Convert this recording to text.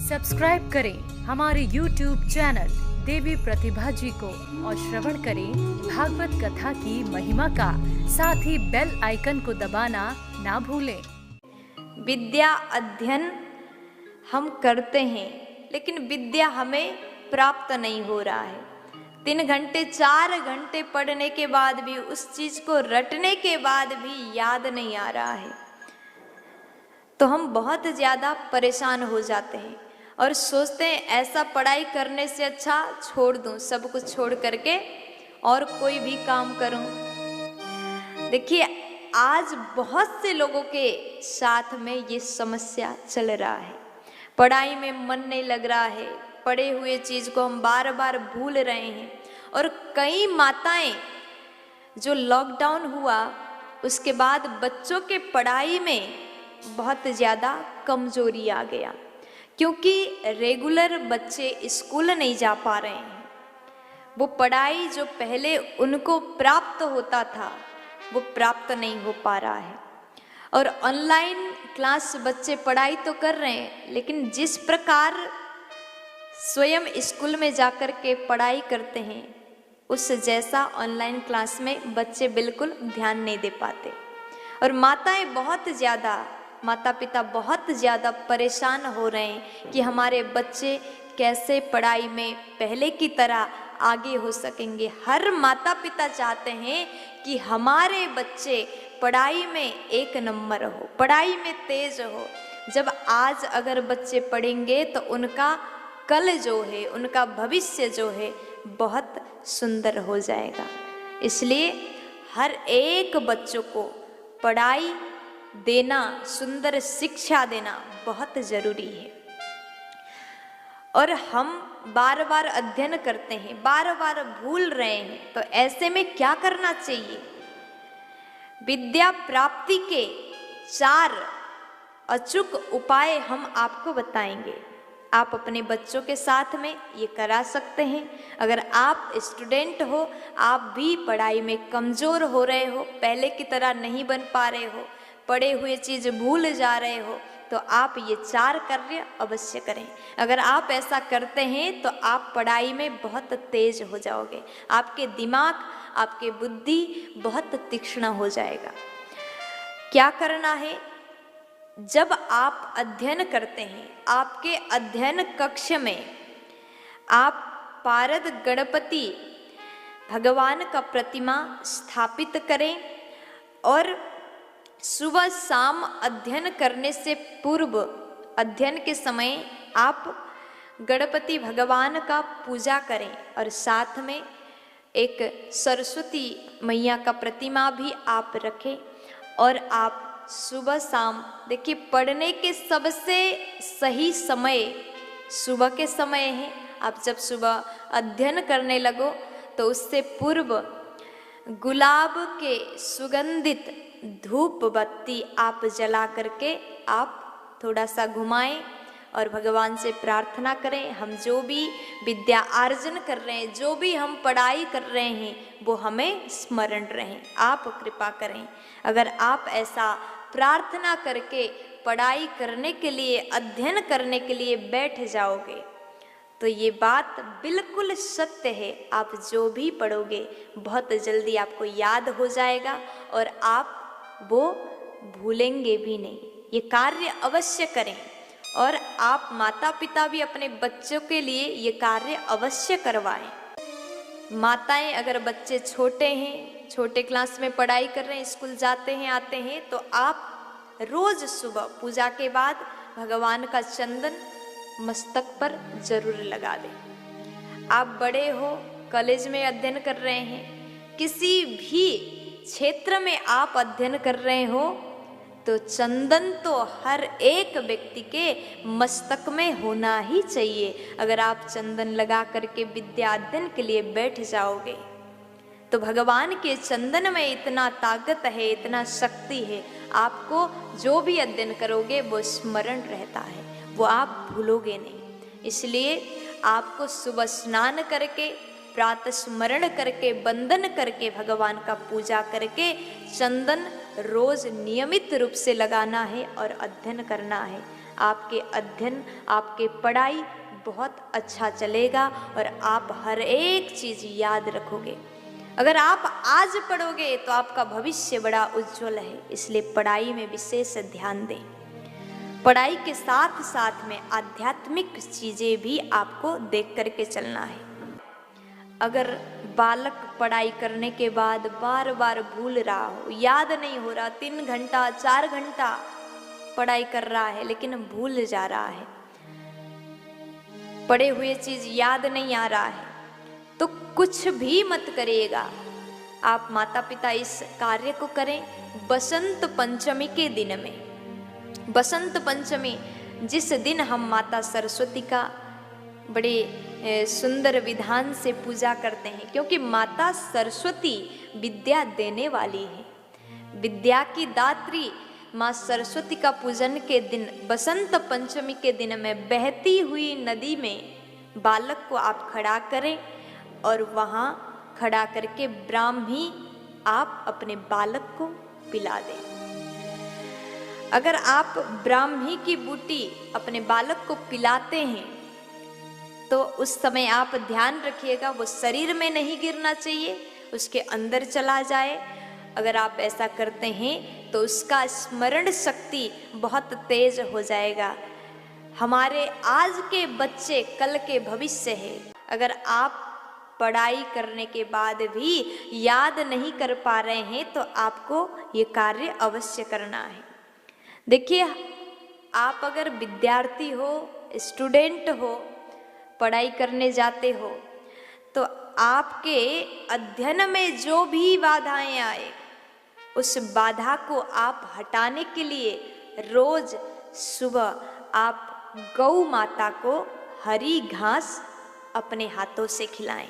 Subscribe करें हमारे YouTube channel देवी प्रतिभा जी को और श्रवण करें भागवत कथा की महिमा का। साथ ही बेल आइकन को दबाना ना भूलें। विद्या अध्ययन हम करते हैं लेकिन विद्या हमें प्राप्त नहीं हो रहा है। 3 घंटे 4 घंटे पढ़ने के बाद भी, उस चीज को रटने के बाद भी याद नहीं आ रहा है, तो हम बहुत ज्यादा परेशान हो जाते हैं और सोचते हैं ऐसा पढ़ाई करने से अच्छा छोड़ दूं, सब कुछ छोड़ करके और कोई भी काम करूं। देखिए, आज बहुत से लोगों के साथ में ये समस्या चल रहा है। पढ़ाई में मन नहीं लग रहा है, पढ़े हुए चीज को हम बार बार भूल रहे हैं। और कई माताएं, जो लॉकडाउन हुआ उसके बाद बच्चों के पढ़ाई में बहुत ज़्यादा कमजोरी आ गया, क्योंकि रेगुलर बच्चे स्कूल नहीं जा पा रहे हैं। वो पढ़ाई जो पहले उनको प्राप्त होता था वो प्राप्त नहीं हो पा रहा है। और ऑनलाइन क्लास बच्चे पढ़ाई तो कर रहे हैं, लेकिन जिस प्रकार स्वयं स्कूल में जाकर के पढ़ाई करते हैं उस जैसा ऑनलाइन क्लास में बच्चे बिल्कुल ध्यान नहीं दे पाते। और माता पिता बहुत ज़्यादा परेशान हो रहे हैं कि हमारे बच्चे कैसे पढ़ाई में पहले की तरह आगे हो सकेंगे। हर माता पिता चाहते हैं कि हमारे बच्चे पढ़ाई में 1 नंबर हो, पढ़ाई में तेज हो। जब आज अगर बच्चे पढ़ेंगे तो उनका कल जो है, उनका भविष्य जो है बहुत सुंदर हो जाएगा। इसलिए हर एक बच्चों को पढ़ाई देना, सुंदर शिक्षा देना बहुत जरूरी है। और हम बार बार अध्ययन करते हैं, बार बार भूल रहे हैं, तो ऐसे में क्या करना चाहिए? विद्या प्राप्ति के 4 अचूक उपाय हम आपको बताएंगे। आप अपने बच्चों के साथ में ये करा सकते हैं। अगर आप स्टूडेंट हो, आप भी पढ़ाई में कमज़ोर हो रहे हो, पहले की तरह नहीं बन पा रहे हो, पढ़े हुए चीज़ भूल जा रहे हो, तो आप ये 4 कार्य अवश्य करें। अगर आप ऐसा करते हैं तो आप पढ़ाई में बहुत तेज हो जाओगे, आपके दिमाग, आपके बुद्धि बहुत तीक्ष्ण हो जाएगा। क्या करना है? जब आप अध्ययन करते हैं, आपके अध्ययन कक्ष में आप पारद गणपति भगवान का प्रतिमा स्थापित करें। और सुबह शाम अध्ययन करने से पूर्व, अध्ययन के समय आप गणपति भगवान का पूजा करें। और साथ में एक सरस्वती मैया का प्रतिमा भी आप रखें। और आप सुबह शाम, देखिए, पढ़ने के सबसे सही समय सुबह के समय है। आप जब सुबह अध्ययन करने लगो तो उससे पूर्व गुलाब के सुगंधित धूप बत्ती आप जला करके आप थोड़ा सा घुमाएं और भगवान से प्रार्थना करें, हम जो भी विद्या अर्जन कर रहे हैं, जो भी हम पढ़ाई कर रहे हैं, वो हमें स्मरण रहें। आप कृपा करें। अगर आप ऐसा प्रार्थना करके पढ़ाई करने के लिए, अध्ययन करने के लिए बैठ जाओगे तो ये बात बिल्कुल सत्य है। आप जो भी पढ़ोगे बहुत जल्दी आपको याद हो जाएगा और आप वो भूलेंगे भी नहीं। ये कार्य अवश्य करें। और आप माता पिता भी अपने बच्चों के लिए ये कार्य अवश्य करवाएं। माताएं, अगर बच्चे छोटे हैं, छोटे क्लास में पढ़ाई कर रहे हैं, स्कूल जाते हैं, आते हैं, तो आप रोज सुबह पूजा के बाद भगवान का चंदन मस्तक पर जरूर लगा दें। आप बड़े हो, कॉलेज में अध्ययन कर रहे हैं, किसी भी क्षेत्र में आप अध्ययन कर रहे हो, तो चंदन तो हर एक व्यक्ति के मस्तक में होना ही चाहिए। अगर आप चंदन लगा करके विद्या अध्ययन के लिए बैठ जाओगे तो भगवान के चंदन में इतना ताकत है, इतना शक्ति है, आपको जो भी अध्ययन करोगे वो स्मरण रहता है, वो आप भूलोगे नहीं। इसलिए आपको सुबह स्नान करके, प्रातः स्मरण करके, वंदन करके, भगवान का पूजा करके चंदन रोज नियमित रूप से लगाना है और अध्ययन करना है। आपके अध्ययन, आपके पढ़ाई बहुत अच्छा चलेगा और आप हर एक चीज़ याद रखोगे। अगर आप आज पढ़ोगे तो आपका भविष्य बड़ा उज्जवल है, इसलिए पढ़ाई में विशेष ध्यान दें। पढ़ाई के साथ साथ में आध्यात्मिक चीज़ें भी आपको देख करके चलना है। अगर बालक पढ़ाई करने के बाद बार बार भूल रहा हो, याद नहीं हो रहा, 3 घंटा 4 घंटा पढ़ाई कर रहा है लेकिन भूल जा रहा है, पढ़े हुए चीज याद नहीं आ रहा है, तो कुछ भी मत करिएगा। आप माता पिता इस कार्य को करें बसंत पंचमी के दिन में। बसंत पंचमी जिस दिन हम माता सरस्वती का बड़े सुंदर विधान से पूजा करते हैं, क्योंकि माता सरस्वती विद्या देने वाली है, विद्या की दात्री माँ सरस्वती का पूजन के दिन बसंत पंचमी के दिन में बहती हुई नदी में बालक को आप खड़ा करें और वहाँ खड़ा करके ब्राह्मी आप अपने बालक को पिला दें। अगर आप ब्राह्मी की बूटी अपने बालक को पिलाते हैं तो उस समय आप ध्यान रखिएगा वो शरीर में नहीं गिरना चाहिए, उसके अंदर चला जाए। अगर आप ऐसा करते हैं तो उसका स्मरण शक्ति बहुत तेज हो जाएगा। हमारे आज के बच्चे कल के भविष्य है। अगर आप पढ़ाई करने के बाद भी याद नहीं कर पा रहे हैं तो आपको ये कार्य अवश्य करना है। देखिए, आप अगर विद्यार्थी हो, स्टूडेंट हो, पढ़ाई करने जाते हो तो आपके अध्ययन में जो भी बाधाएं आए उस बाधा को आप हटाने के लिए रोज सुबह आप गौ माता को हरी घास अपने हाथों से खिलाएं।